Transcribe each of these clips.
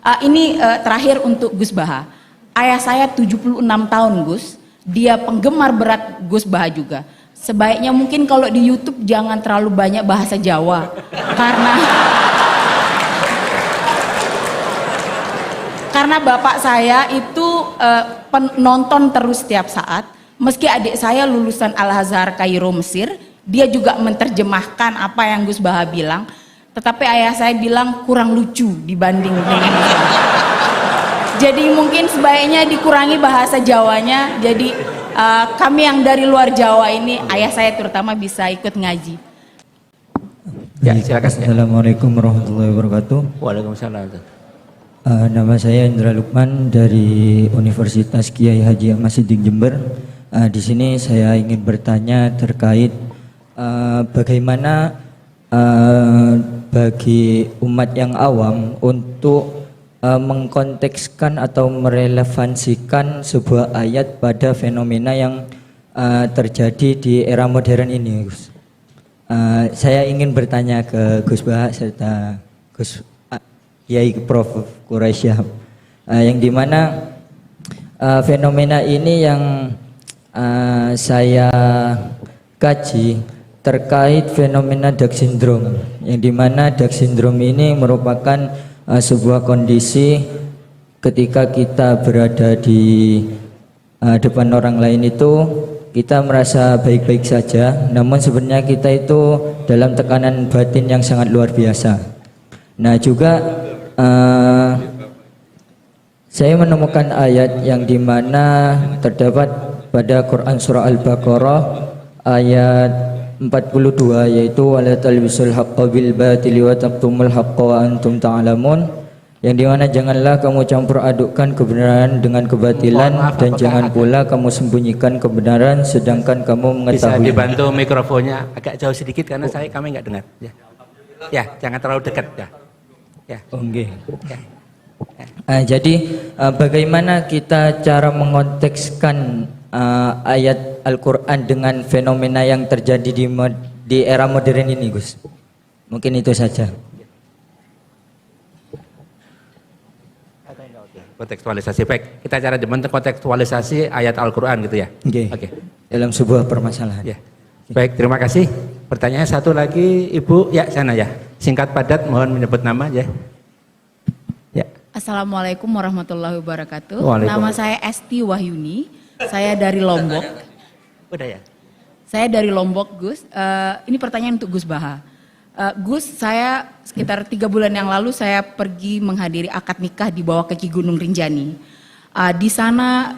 Ini terakhir untuk Gus Baha. Ayah saya 76 tahun Gus, dia penggemar berat Gus Baha juga. Sebaiknya mungkin kalau di YouTube jangan terlalu banyak bahasa Jawa, karena bapak saya itu penonton terus setiap saat. Meski adik saya lulusan Al-Azhar Kairo Mesir, dia juga menerjemahkan apa yang Gus Baha bilang. Tetapi ayah saya bilang kurang lucu dibanding dengan Gus Baha. Jadi mungkin sebaiknya dikurangi bahasa Jawanya. Jadi kami yang dari luar Jawa ini, ayah saya terutama bisa ikut ngaji. Ya, silakan. Assalamualaikum warahmatullahi wabarakatuh. Waalaikumsalam. Nama saya Indra Lukman dari Universitas Kiai Haji Ahmad Siddiq Jember. Di sini saya ingin bertanya terkait bagaimana bagi umat yang awam untuk mengkontekskan atau merelevansikan sebuah ayat pada fenomena yang terjadi di era modern ini, Gus. Saya ingin bertanya ke Gus Baha serta Gus Kiai Prof. Quraisy Shihab, yang dimana fenomena ini yang saya kaji terkait fenomena Down Syndrome, yang dimana Down Syndrome ini merupakan sebuah kondisi ketika kita berada di depan orang lain itu kita merasa baik-baik saja, namun sebenarnya kita itu dalam tekanan batin yang sangat luar biasa. Nah juga saya menemukan ayat yang dimana terdapat pada Quran surah Al-Baqarah ayat 42, yaitu wala talbisul haqqa bil batili wa taqtumul haqqa wa antum ta'lamun, yang dimana janganlah kamu campur adukkan kebenaran dengan kebatilan dan jangan pula kamu sembunyikan kebenaran sedangkan kamu mengetahui. Bisa dibantu mikrofonnya agak jauh sedikit karena kami nggak dengar. Ya, jangan terlalu dekat ya. Ya. Oke. Jadi bagaimana kita cara mengontekskan ayat Al-Quran dengan fenomena yang terjadi di era modern ini, Gus? Mungkin itu saja. Kontekstualisasi, baik. Kita cara kontekstualisasi ayat Al-Quran gitu ya. Oke. Dalam sebuah permasalahan. Ya. Baik, terima kasih. Pertanyaan satu lagi, Ibu. Ya, sana ya. Singkat padat, mohon menyebut nama ya. Ya. Assalamualaikum warahmatullahi wabarakatuh. Nama saya Esti Wahyuni. Saya dari Lombok. Udah ya. Saya dari Lombok, Gus. Ini pertanyaan untuk Gus Baha. Gus, saya sekitar 3 bulan yang lalu saya pergi menghadiri akad nikah di bawah kaki Gunung Rinjani. Di sana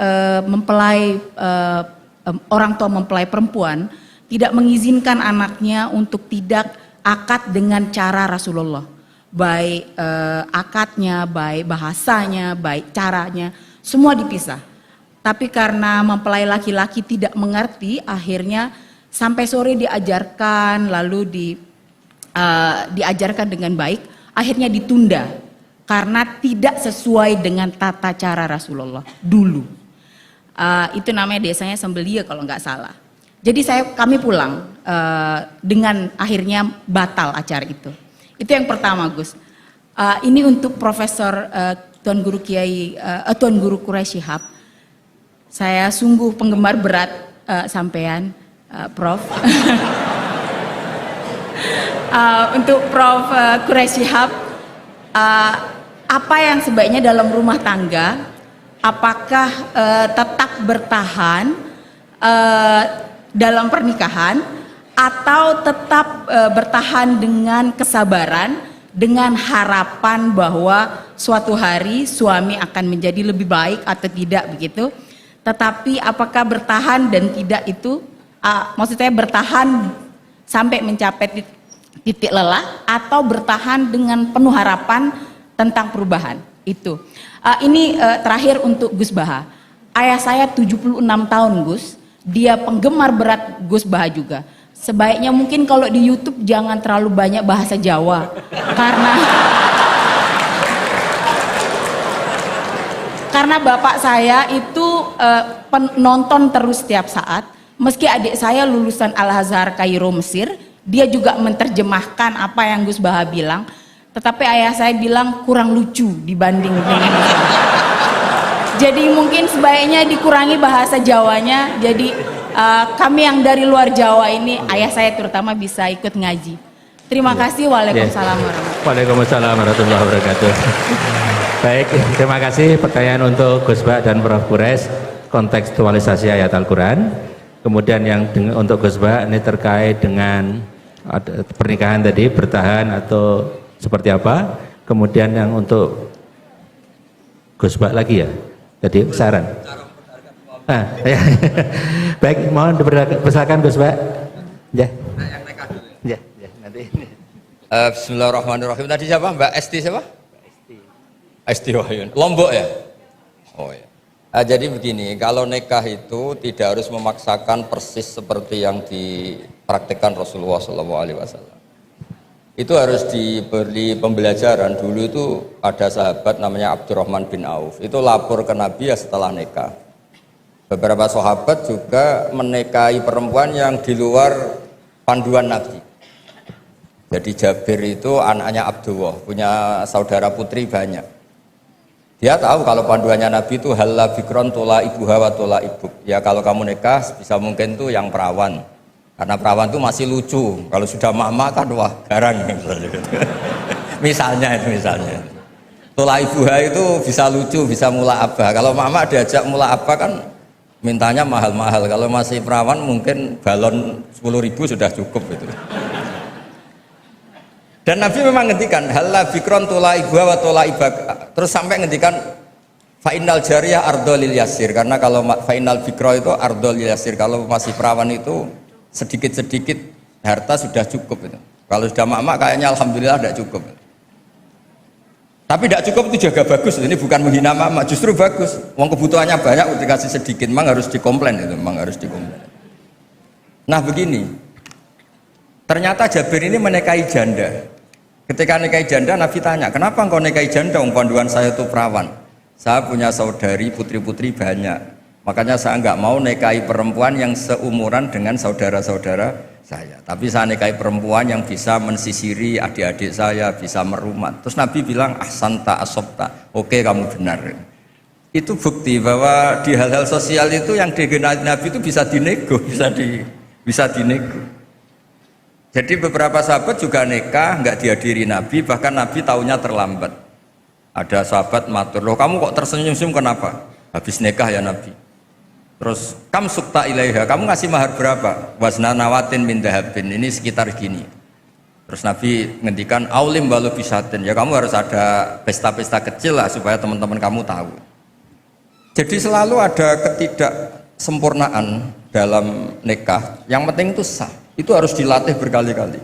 orang tua mempelai perempuan tidak mengizinkan anaknya untuk tidak akad dengan cara Rasulullah. Baik akadnya, baik bahasanya, baik caranya, semua dipisah. Tapi karena mempelai laki-laki tidak mengerti, akhirnya sampai sore diajarkan, lalu diajarkan dengan baik, akhirnya ditunda karena tidak sesuai dengan tata cara Rasulullah dulu. Itu namanya desanya Sembelia kalau nggak salah. Jadi kami pulang dengan akhirnya batal acara itu. Itu yang pertama, Gus. Ini untuk Profesor Tuan Guru Tuan Guru Quraisy Shihab. Saya sungguh penggemar berat sampean, Prof. Untuk Prof. Quraisy Shihab, apa yang sebaiknya dalam rumah tangga? Apakah tetap bertahan dalam pernikahan atau tetap bertahan dengan kesabaran, dengan harapan bahwa suatu hari suami akan menjadi lebih baik atau tidak begitu? Tetapi apakah bertahan dan tidak itu, maksud saya bertahan sampai mencapai titik lelah atau bertahan dengan penuh harapan tentang perubahan itu. Ini terakhir untuk Gus Baha. Ayah saya 76 tahun Gus, dia penggemar berat Gus Baha juga. Sebaiknya mungkin kalau di YouTube jangan terlalu banyak bahasa Jawa karena bapak saya itu penonton terus setiap saat. Meski adik saya lulusan Al-Azhar Kairo Mesir, dia juga menerjemahkan apa yang Gus Baha bilang. tetapi ayah saya bilang kurang lucu dibanding dengan Islam. Jadi mungkin sebaiknya dikurangi bahasa Jawanya. Jadi kami yang dari luar Jawa ini, ayah saya terutama bisa ikut ngaji. Terima kasih. Waalaikumsalam warahmatullahi Waalaikumsalam warahmatullahi wabarakatuh. Baik, terima kasih. Pertanyaan untuk Gus Bak dan Prof. Kures, kontekstualisasi ayat Al-Quran. Kemudian yang untuk Gus Bak ini terkait dengan pernikahan tadi, bertahan atau seperti apa. Kemudian yang untuk Gus Bak lagi ya, jadi saran. Ya. Baik, mohon dipersilakan Gus Bak. Ya. Ya, nanti. Bismillahirrahmanirrahim. Tadi siapa? Mbak Esti siapa? Esti Wahyun. Lombok ya? Oh ya. Jadi begini, kalau nikah itu tidak harus memaksakan persis seperti yang dipraktikkan Rasulullah SAW. Itu harus diberi pembelajaran. Dulu itu ada sahabat namanya Abdurrahman bin Auf. Itu lapor ke Nabi ya setelah nikah. Beberapa sahabat juga menikahi perempuan yang di luar panduan Nabi. Jadi Jabir itu anaknya Abdullah, punya saudara putri banyak. Dia tahu kalau panduannya Nabi itu halla bikron tola ibuha wa tola ibuk. Ya kalau kamu nikah bisa mungkin tuh yang perawan. Karena perawan itu masih lucu. Kalau sudah mama kan wah garang. Misalnya. Tola ibuha itu bisa lucu, bisa mula abah. Kalau mama diajak mula abah kan mintanya mahal-mahal. Kalau masih perawan mungkin balon 10.000 sudah cukup itu. Dan Nabi memang ngendikan halla bikron tola ibuha wa tola ibak. Terus sampai ngendikan fainal jariyah ardolil yasir, karena kalau fainal bikro itu ardolil yasir, kalau masih perawan itu sedikit-sedikit harta sudah cukup itu. Kalau sudah mak-mak kayaknya alhamdulillah tidak cukup. Tapi tidak cukup itu juga bagus. Ini bukan menghina mama, justru bagus. Uang kebutuhannya banyak, dikasih sedikit, memang harus dikomplain itu, memang harus dikomplain. Nah begini, ternyata Jabir ini menikahi janda. Ketika nikahi janda, Nabi tanya, kenapa engkau nikahi janda? Panduan saya itu perawan. Saya punya saudari, putri-putri banyak. Makanya saya nggak mau nikahi perempuan yang seumuran dengan saudara-saudara saya. Tapi saya nikahi perempuan yang bisa mensisiri adik-adik saya, bisa merumat. Terus Nabi bilang, ahsanta asobta. Oke, kamu benar. Itu bukti bahwa di hal-hal sosial itu yang dikenal Nabi itu bisa dinego, bisa dinego. Jadi beberapa sahabat juga nikah nggak dihadiri Nabi, bahkan Nabi taunya terlambat. Ada sahabat matur, loh kamu kok tersenyum-senyum kenapa? Habis nikah ya Nabi. Terus kam sukta ilaiha, kamu ngasih mahar berapa? Wazna nawatin min dahabin, ini sekitar gini. Terus Nabi ngendikan aulim walau bisatin, ya kamu harus ada pesta-pesta kecil lah supaya teman-teman kamu tahu. Jadi selalu ada ketidaksempurnaan dalam nikah. Yang penting itu sah. Itu harus dilatih berkali-kali.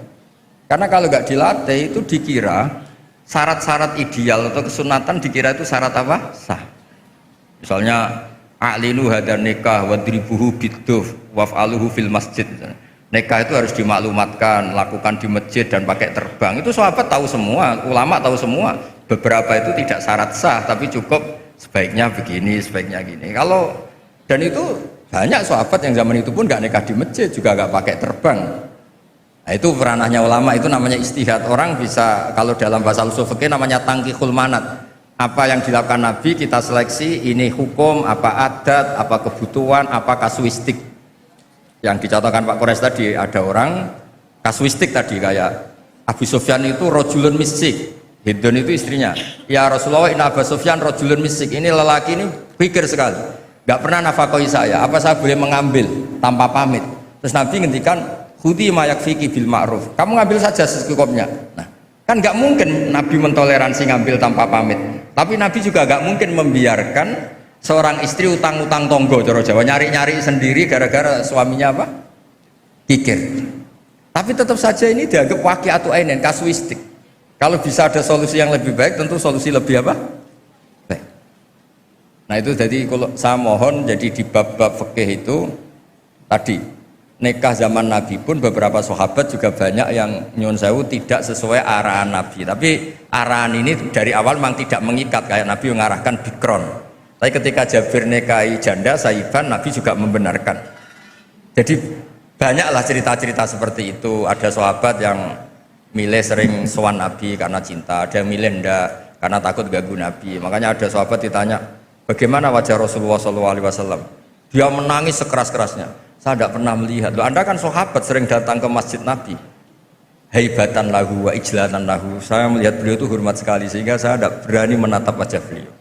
Karena kalau nggak dilatih itu dikira syarat-syarat ideal atau kesunatan dikira itu syarat apa? Sah. Misalnya a'linu hadan nikah wadribuhu biduf waf'aluhu fil masjid. Nikah itu harus dimaklumatkan, lakukan di masjid dan pakai terbang. Itu sahabat tahu semua, ulama tahu semua. Beberapa itu tidak syarat sah, tapi cukup sebaiknya begini, sebaiknya gini. Dan itu banyak sahabat yang zaman itu pun nggak nikah di masjid, juga nggak pakai terbang. Nah, itu ranahnya ulama, itu namanya istihad. Orang bisa, kalau dalam bahasa usul fikih namanya tangkihul manat. Apa yang dilakukan Nabi kita seleksi, ini hukum, apa adat, apa kebutuhan, apa kasuistik. Yang dicontohkan Pak Kores tadi, ada orang kasuistik tadi, kayak Abu Sufyan itu rojulun misik. Hindun itu istrinya. Ya Rasulullah, ini Abu Sufyan rojulun misik. Ini lelaki ini pikir sekali. Gak pernah nafkahi saya, apa saya boleh mengambil tanpa pamit? Terus Nabi ngendikan khudhi ma yakfiki bil ma'ruf, kamu ngambil saja secukupnya. Nah, kan gak mungkin Nabi mentoleransi ngambil tanpa pamit, tapi Nabi juga gak mungkin membiarkan seorang istri utang-utang tonggo cara Jawa, nyari-nyari sendiri gara-gara suaminya apa? Kikir. Tapi tetap saja ini dianggap waqi'atu ainin, kasuistik. Kalau bisa ada solusi yang lebih baik, tentu solusi lebih apa? Nah itu jadi kalau saya mohon, jadi di bab-bab fikih itu tadi nikah zaman Nabi pun beberapa sahabat juga banyak yang nyuwun sewu tidak sesuai arahan Nabi. Tapi arahan ini dari awal memang tidak mengikat, kayak Nabi mengarahkan bikron. Tapi ketika Jabir nikahi janda Saiban, Nabi juga membenarkan. Jadi banyaklah cerita-cerita seperti itu. Ada sahabat yang milih sering sowan Nabi karena cinta, ada yang milih ndak karena takut ganggu Nabi. Makanya ada sahabat ditanya, bagaimana wajah Rasulullah SAW? Dia menangis sekeras-kerasnya. Saya tidak pernah melihat. Loh, Anda kan sahabat sering datang ke masjid Nabi. Haibatan lahu wa ijlatan lahu. Saya melihat beliau itu hormat sekali sehingga saya tidak berani menatap wajah beliau.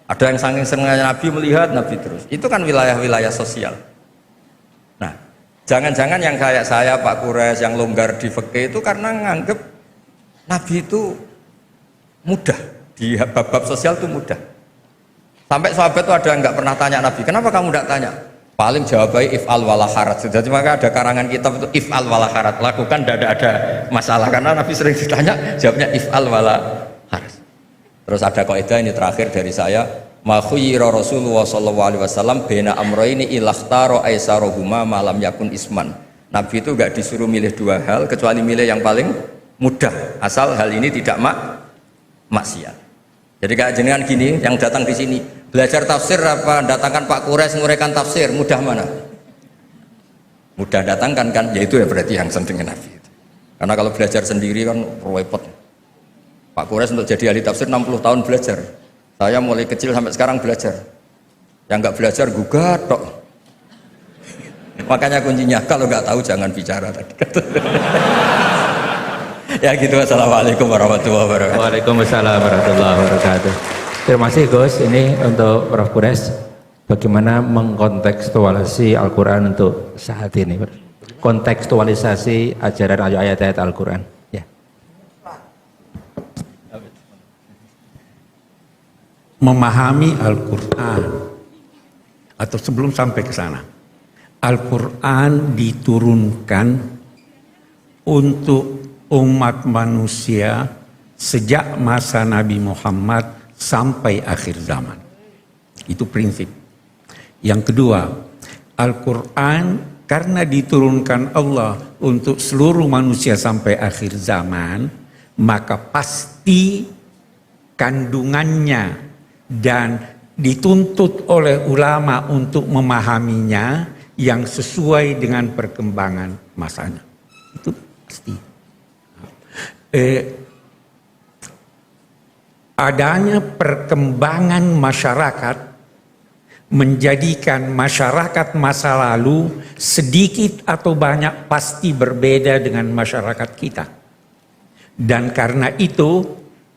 Ada yang saking senangnya Nabi melihat Nabi terus. Itu kan wilayah-wilayah sosial. Nah, jangan-jangan yang kayak saya Pak Quraisy yang longgar di fikih itu karena nganggep Nabi itu mudah di bab-bab sosial itu mudah. Sampai sahabat itu ada yang nggak pernah tanya Nabi, kenapa kamu tidak tanya? Paling jawabannya if'al wala harat. Jadi maka ada karangan kitab itu if'al wala harat, lakukan tidak ada masalah karena Nabi sering ditanya jawabnya if'al wala harat. Terus ada kaidah ini terakhir dari saya, ma khuyira Rasulullah sallallahu alaihi wasallam baina amrayni ilakhtara aisarohuma malam yakun isman. Nabi itu enggak disuruh milih dua hal kecuali milih yang paling mudah asal hal ini tidak maksiat. Jadi kayak jenengan gini yang datang di sini belajar tafsir apa datangkan Pak Quraisy nguraikan tafsir, mudah mana? Mudah datangkan kan, yaitu ya berarti yang seneng Nabi itu. Karena kalau belajar sendiri kan repot. Pak Quraisy untuk jadi ahli tafsir 60 tahun belajar. Saya mulai kecil sampai sekarang belajar. Yang nggak belajar gugat tok. Makanya kuncinya kalau nggak tahu jangan bicara tadi. Ya gitu. Assalamualaikum warahmatullahi wabarakatuh. Waalaikumsalam warahmatullahi wabarakatuh. Terima kasih Gus. Ini untuk Prof. Quraisy. Bagaimana mengkontekstualisasi Al-Quran untuk saat ini? Kontekstualisasi ajaran ayat-ayat Al-Quran. Ya. Memahami Al-Quran atau sebelum sampai ke sana, Al-Quran diturunkan untuk umat manusia sejak masa Nabi Muhammad sampai akhir zaman. Itu prinsip. Yang kedua, Al-Quran karena diturunkan Allah untuk seluruh manusia sampai akhir zaman, maka pasti kandungannya dan dituntut oleh ulama untuk memahaminya yang sesuai dengan perkembangan masanya. Itu pasti. Adanya perkembangan masyarakat menjadikan masyarakat masa lalu sedikit atau banyak pasti berbeda dengan masyarakat kita. Dan karena itu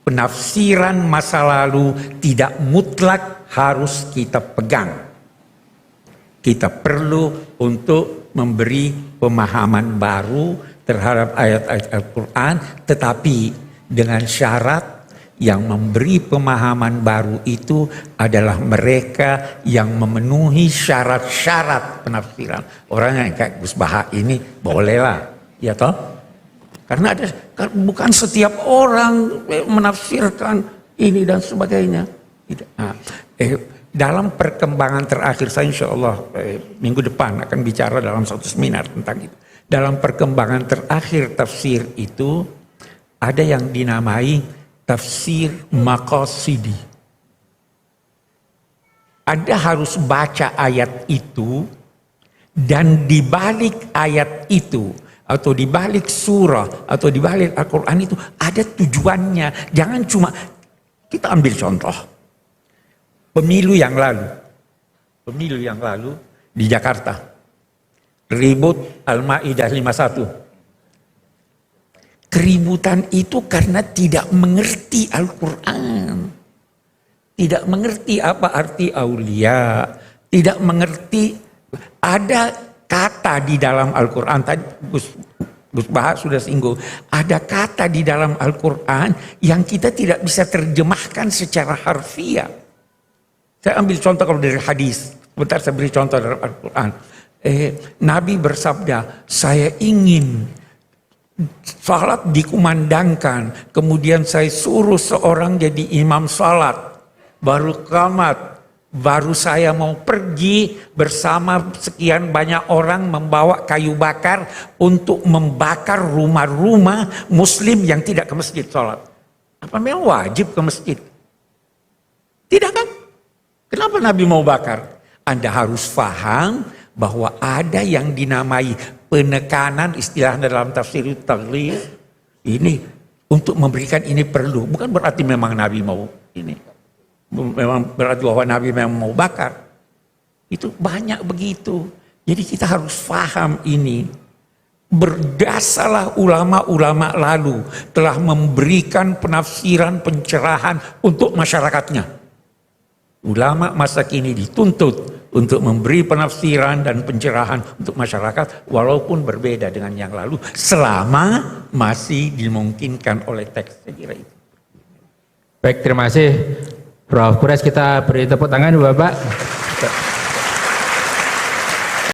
penafsiran masa lalu tidak mutlak harus kita pegang. Kita perlu untuk memberi pemahaman baru terhadap ayat-ayat Al-Quran, tetapi dengan syarat yang memberi pemahaman baru itu adalah mereka yang memenuhi syarat-syarat penafsiran. Orang yang kayak Gus Baha ini bolehlah, ya toh? Karena ada, bukan setiap orang menafsirkan ini dan sebagainya. Nah, dalam perkembangan terakhir saya insya Allah minggu depan akan bicara dalam satu seminar tentang itu. Dalam perkembangan terakhir tafsir itu ada yang dinamai tafsir maqasidi. Anda harus baca ayat itu dan di balik ayat itu atau di balik surah atau di balik Al-Quran itu ada tujuannya. Jangan cuma, kita ambil contoh pemilu yang lalu di Jakarta, ribut Al-Ma'idah 51. Keributan itu karena tidak mengerti Al-Quran, tidak mengerti apa arti aulia, tidak mengerti ada kata di dalam Al-Quran. Tadi Gus Baha sudah singgung, ada kata di dalam Al-Quran yang kita tidak bisa terjemahkan secara harfiah. Saya ambil contoh kalau dari hadis, bentar saya beri contoh dalam Al-Quran. Nabi bersabda, saya ingin salat dikumandangkan, kemudian saya suruh seorang jadi imam salat, baru qamat, baru saya mau pergi bersama sekian banyak orang membawa kayu bakar untuk membakar rumah-rumah muslim yang tidak ke masjid salat. Apa memang wajib ke masjid? Tidak kan? Kenapa Nabi mau bakar? Anda harus paham bahwa ada yang dinamai penekanan, istilah dalam tafsir taglid, Ini untuk memberikan ini perlu, bukan berarti memang Nabi mau ini. Memang berarti bahwa Nabi memang mau bakar. Itu banyak begitu. Jadi kita harus paham ini. Berdasarlah ulama-ulama lalu telah memberikan penafsiran pencerahan untuk masyarakatnya. Ulama masa kini dituntut untuk memberi penafsiran dan pencerahan untuk masyarakat walaupun berbeda dengan yang lalu selama masih dimungkinkan oleh teks, saya kira itu. Baik, terima kasih Prof. Kures, kita beri tepuk tangan Bapak.